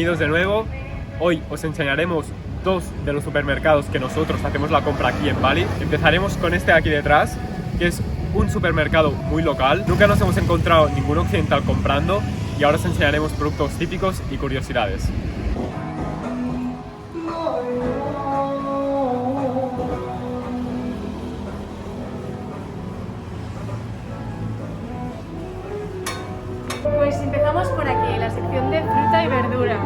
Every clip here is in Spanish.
bienvenidos de nuevo. Hoy os enseñaremos dos de los supermercados que nosotros hacemos la compra aquí en Bali. Empezaremos con este de aquí detrás, que es un supermercado muy local. Nunca nos hemos encontrado ningún occidental comprando y ahora os enseñaremos productos típicos y curiosidades. Pues empezamos por aquí, la sección de fruta y verdura.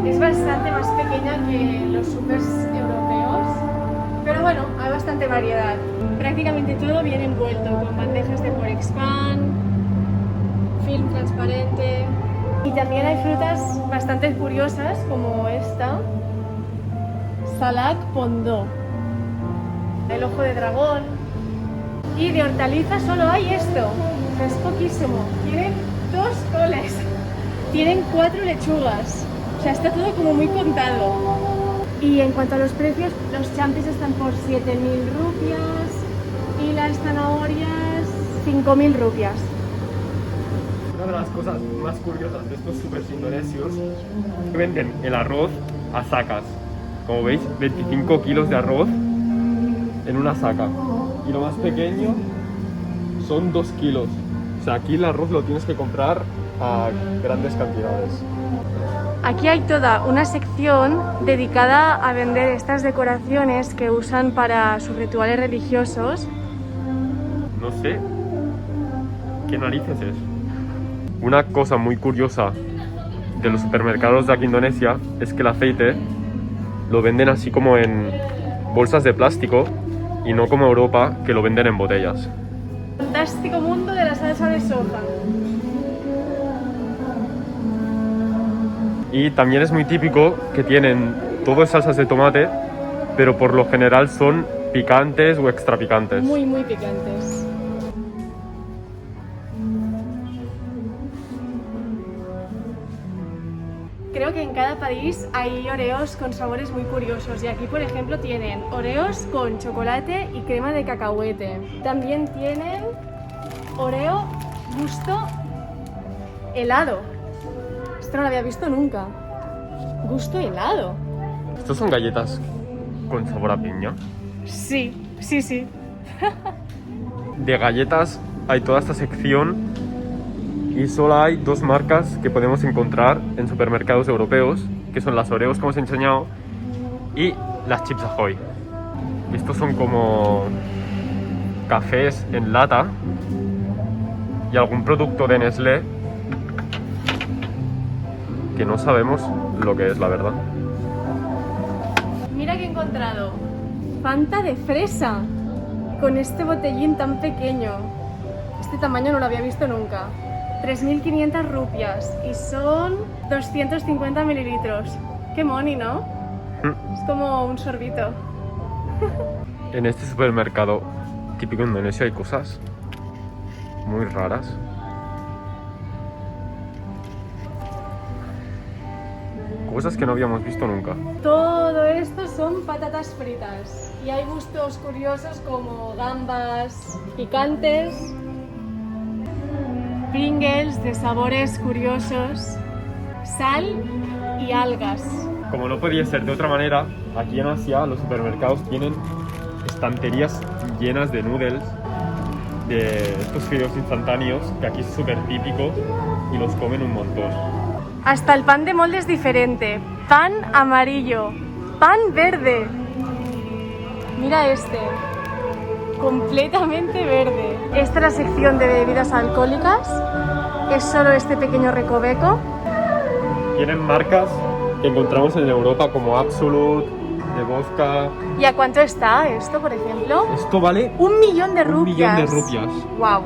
Es bastante más pequeña que los supers europeos, pero bueno, hay bastante variedad. Prácticamente todo viene envuelto con bandejas de Forexpan, film transparente, y también hay frutas bastante curiosas como esta, Salak Pondó, el ojo de dragón. Y de hortalizas solo hay esto, o sea, es poquísimo. Tienen 2 coles, tienen 4 lechugas, o sea, está todo como muy contado. Y en cuanto a los precios, los champis están por 7.000 rupias y las zanahorias 5.000 rupias. Una de las cosas más curiosas de estos supers indonesios es que venden el arroz a sacas. Como veis, 25 kilos de arroz en una saca. Y lo más pequeño son 2 kilos. O sea, aquí el arroz lo tienes que comprar a grandes cantidades. Aquí hay toda una sección dedicada a vender estas decoraciones que usan para sus rituales religiosos. No sé qué narices es. Una cosa muy curiosa de los supermercados de aquí en Indonesia es que el aceite lo venden así como en bolsas de plástico y no como Europa, que lo venden en botellas. Fantástico mundo de la salsa de soja. Y también es muy típico que tienen todo salsas de tomate, pero por lo general son picantes o extra picantes. Muy, muy picantes. Creo que en cada país hay oreos con sabores muy curiosos y aquí, por ejemplo, tienen oreos con chocolate y crema de cacahuete. También tienen oreo gusto helado. Esto no lo había visto nunca. Gusto helado. ¿Estos son galletas con sabor a piña? Sí, sí, sí. De galletas hay toda esta sección y solo hay 2 marcas que podemos encontrar en supermercados europeos, que son las Oreos, como os he enseñado, y las Chips Ahoy. Estos son como cafés en lata y algún producto de Nestlé que no sabemos lo que es, la verdad. Mira que he encontrado Fanta de fresa con este botellín tan pequeño. Este tamaño no lo había visto nunca. 3.500 rupias y son 250 mililitros. Qué money, ¿no? Es como un sorbito. En este supermercado típico indonesio hay cosas muy raras. Cosas que no habíamos visto nunca. Todo esto son patatas fritas y hay gustos curiosos como gambas picantes, Pringles de sabores curiosos, sal y algas. Como no podía ser de otra manera, aquí en Asia los supermercados tienen estanterías llenas de noodles, de estos fideos instantáneos, que aquí es súper típico y los comen un montón. Hasta el pan de molde es diferente. Pan amarillo, pan verde. Mira este, completamente verde. Esta es la sección de bebidas alcohólicas. Es solo este pequeño recoveco. Tienen marcas que encontramos en Europa como Absolut, de Vodka. ¿Y a cuánto está esto, por ejemplo? Esto vale 1.000.000 de rupias. 1.000.000 de rupias. Wow.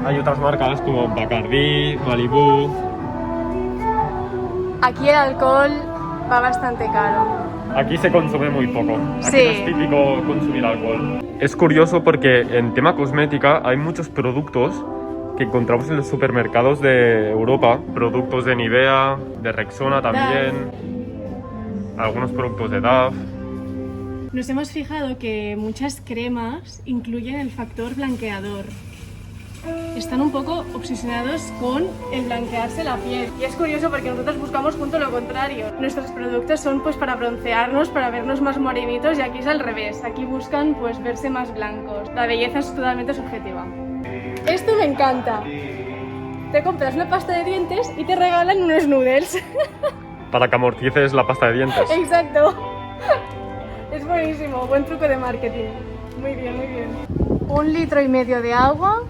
Hay otras marcas como Bacardi, Malibu. Aquí el alcohol va bastante caro. Aquí se consume muy poco. Aquí Sí. no es típico consumir alcohol. Es curioso porque en tema cosmética hay muchos productos que encontramos en los supermercados de Europa. Productos de Nivea, de Rexona también. Algunos productos de Dove. Nos hemos fijado que muchas cremas incluyen el factor blanqueador. están un poco obsesionados con el blanquearse la piel. Y es curioso porque nosotros buscamos justo lo contrario. Nuestros productos son pues para broncearnos, para vernos más morenitos, y aquí es al revés. Aquí buscan pues verse más blancos. La belleza es totalmente subjetiva. Esto me encanta. Te compras una pasta de dientes y te regalan unos noodles. Para que amortices la pasta de dientes. Exacto. Es buenísimo, buen truco de marketing. Muy bien, muy bien. 1,5 litros de agua,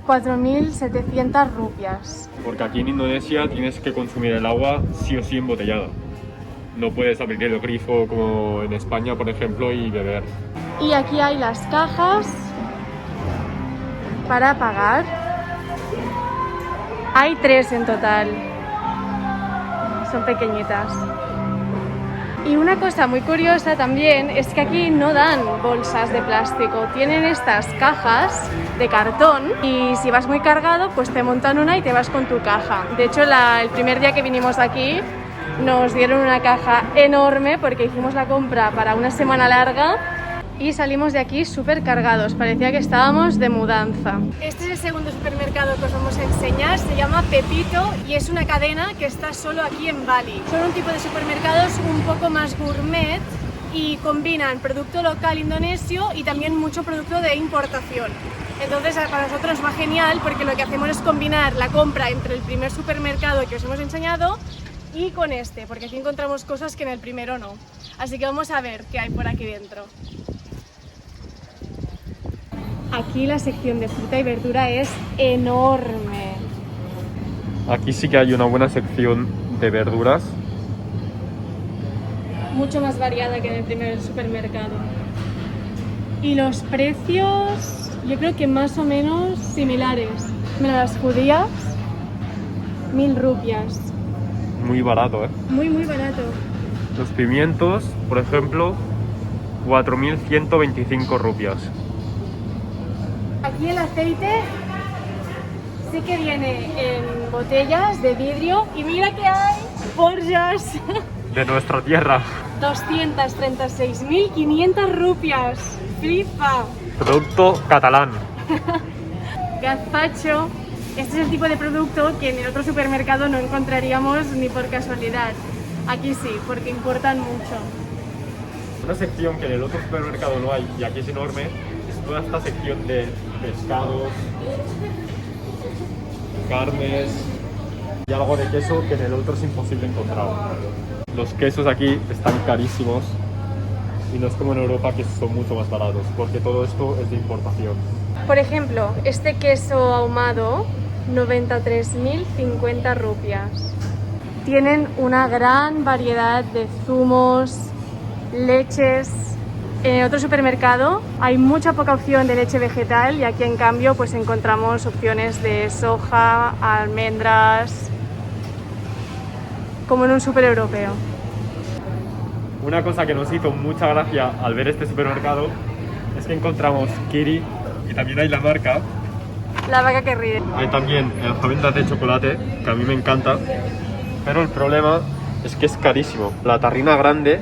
4.700 rupias. Porque aquí en Indonesia tienes que consumir el agua sí o sí embotellada. No puedes abrir el grifo como en España, por ejemplo, y beber. Y aquí hay las cajas para pagar. Hay 3 en total. Son pequeñitas. Y una cosa muy curiosa también es que aquí no dan bolsas de plástico, tienen estas cajas de cartón y si vas muy cargado pues te montan una y te vas con tu caja. De hecho el primer día que vinimos aquí nos dieron una caja enorme porque hicimos la compra para una semana larga y salimos de aquí súper cargados, parecía que estábamos de mudanza. Este es el segundo supermercado que os vamos a enseñar, se llama Pepito y es una cadena que está solo aquí en Bali. Son un tipo de supermercados un poco más gourmet y combinan producto local indonesio y también mucho producto de importación. Entonces para nosotros va genial porque lo que hacemos es combinar la compra entre el primer supermercado que os hemos enseñado y con este, porque aquí encontramos cosas que en el primero no. Así que vamos a ver qué hay por aquí dentro. Aquí la sección de fruta y verdura es enorme. Aquí sí que hay una buena sección de verduras. Mucho más variada que en el primer supermercado. Y los precios, yo creo que más o menos similares. Mira, las judías, 1.000 rupias. Muy barato, ¿eh? Muy, muy barato. Los pimientos, por ejemplo, 4.125 rupias. Aquí el aceite sí que viene en botellas de vidrio y mira que hay borjas. De nuestra tierra. 236.500 rupias. Flipa. Producto catalán. Gazpacho. Este es el tipo de producto que en el otro supermercado no encontraríamos ni por casualidad. Aquí sí, porque importan mucho. Una sección que en el otro supermercado no hay y aquí es enorme es toda esta sección de pescados, carnes y algo de queso que en el otro es imposible encontrar. Los quesos aquí están carísimos y no es como en Europa que son mucho más baratos porque todo esto es de importación. Por ejemplo, este queso ahumado, 93.050 rupias. Tienen una gran variedad de zumos, leches. En el otro supermercado hay mucha poca opción de leche vegetal y aquí en cambio pues encontramos opciones de soja, almendras, como en un súper europeo. Una cosa que nos hizo mucha gracia al ver este supermercado es que encontramos Kiri y también hay la marca. La vaca que ríe. Hay también almendras de chocolate, que a mí me encanta, pero el problema es que es carísimo. La tarrina grande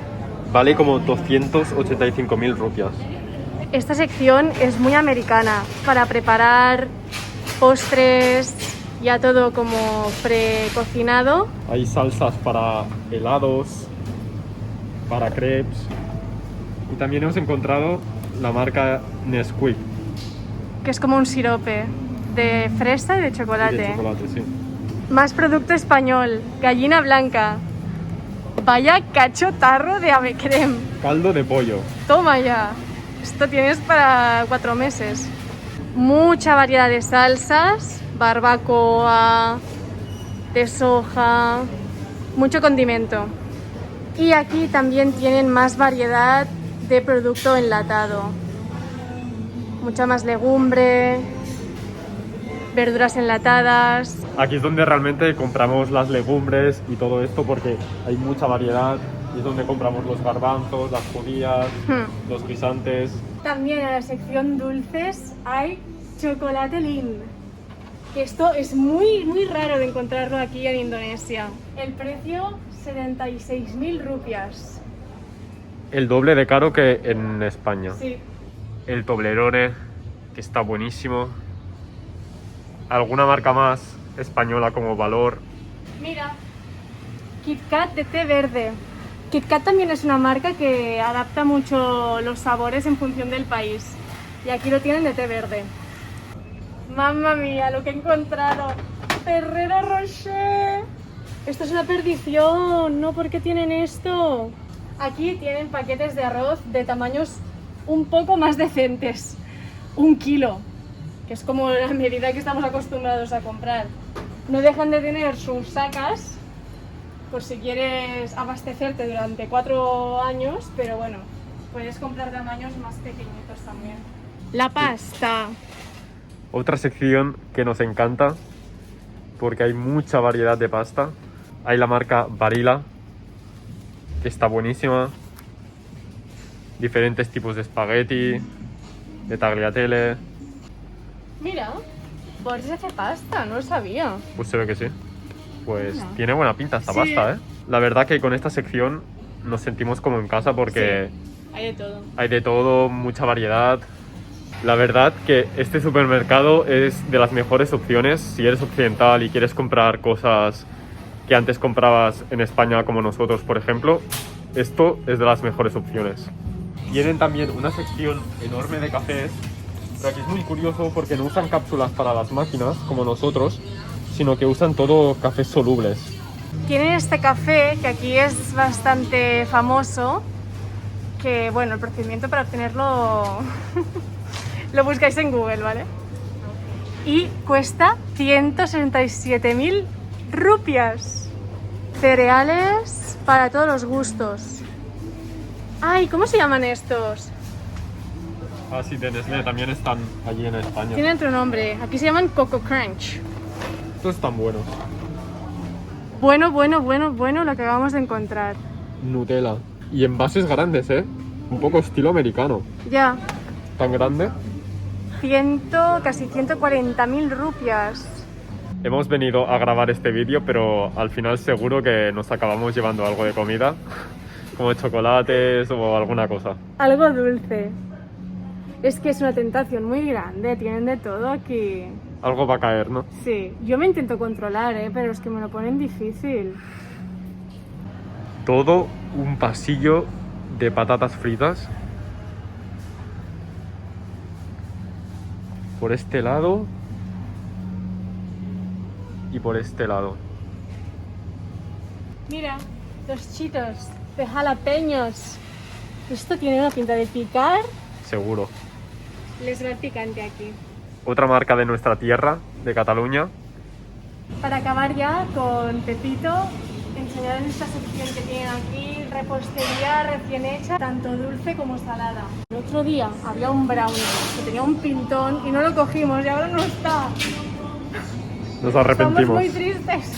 vale como 285.000 rupias. Esta sección es muy americana para preparar postres, ya todo como precocinado. Hay salsas para helados, para crepes y también hemos encontrado la marca Nesquik. Que es como un sirope de fresa y de chocolate. Y de chocolate, sí. Más producto español, gallina blanca. Vaya cacho tarro de ave creme. Caldo de pollo. Toma ya. Esto tienes para 4 meses. Mucha variedad de salsas, barbacoa, de soja, mucho condimento. Y aquí también tienen más variedad de producto enlatado. Mucha más legumbre, verduras enlatadas. Aquí es donde realmente compramos las legumbres y todo esto porque hay mucha variedad y es donde compramos los garbanzos, las judías, los guisantes. También en la sección dulces hay chocolate Lindt, que esto es muy raro de encontrarlo aquí en Indonesia. El precio 76.000 rupias. El doble de caro que en España. Sí. El Toblerone, que está buenísimo. alguna marca más española como Valor. Mira, KitKat de té verde. KitKat también es una marca que adapta mucho los sabores en función del país. Y aquí lo tienen de té verde. ¡Mamma mía, lo que he encontrado! ¡Ferrero Rocher! Esto es una perdición, ¿no? ¿Por qué tienen esto? Aquí tienen paquetes de arroz de tamaños un poco más decentes. 1 kilo, que es como la medida que estamos acostumbrados a comprar. No dejan de tener sus sacas por si quieres abastecerte durante 4 años, pero bueno, puedes comprar tamaños más pequeñitos también. La pasta. Otra sección que nos encanta porque hay mucha variedad de pasta. Hay la marca Barilla, que está buenísima. Diferentes tipos de espagueti, de tagliatelle. Mira, Boris hace pasta, no lo sabía. Pues se ve que sí. Pues Mira. tiene buena pinta esta Sí. pasta, ¿eh? La verdad que con esta sección nos sentimos como en casa porque Hay de todo. hay de todo, mucha variedad. La verdad que este supermercado es de las mejores opciones si eres occidental y quieres comprar cosas que antes comprabas en España como nosotros, por ejemplo. Esto es de las mejores opciones. Tienen también una sección enorme de cafés, pero aquí es muy curioso porque no usan cápsulas para las máquinas como nosotros, sino que usan todo cafés solubles. Tienen este café que aquí es bastante famoso, que bueno, el procedimiento para obtenerlo lo buscáis en Google, ¿vale? Y cuesta 167.000 rupias. Cereales para todos los gustos. Ay, ¿cómo se llaman estos? Ah, sí, de Nestlé también están allí en España. Tienen otro nombre. Aquí se llaman Coco Crunch. Estos están buenos. Bueno, lo que acabamos de encontrar. Nutella. Y envases grandes, ¿eh? Un poco estilo americano. Ya, Tan grande. casi 140.000 rupias. Hemos venido a grabar este vídeo, pero al final seguro que nos acabamos llevando algo de comida, como chocolates o alguna cosa. Algo dulce. Es que es una tentación muy grande, tienen de todo aquí. Algo va a caer, ¿no? Sí, yo me intento controlar, pero es que me lo ponen difícil. Todo un pasillo de patatas fritas. Por este lado y por este lado. Mira, los chitos de jalapeños. Esto tiene una pinta de picar. Seguro. Les va el picante aquí. Otra marca de nuestra tierra, de Cataluña. Para acabar ya con Pepito, enseñarles esta sección que tienen aquí, repostería recién hecha, tanto dulce como salada. El otro día había un brownie que tenía un pintón y no lo cogimos y ahora no está. Nos arrepentimos. Estamos muy tristes.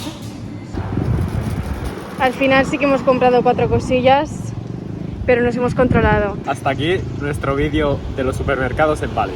Al final sí que hemos comprado 4 cosillas, pero nos hemos controlado. Hasta aquí nuestro vídeo de los supermercados en Bali.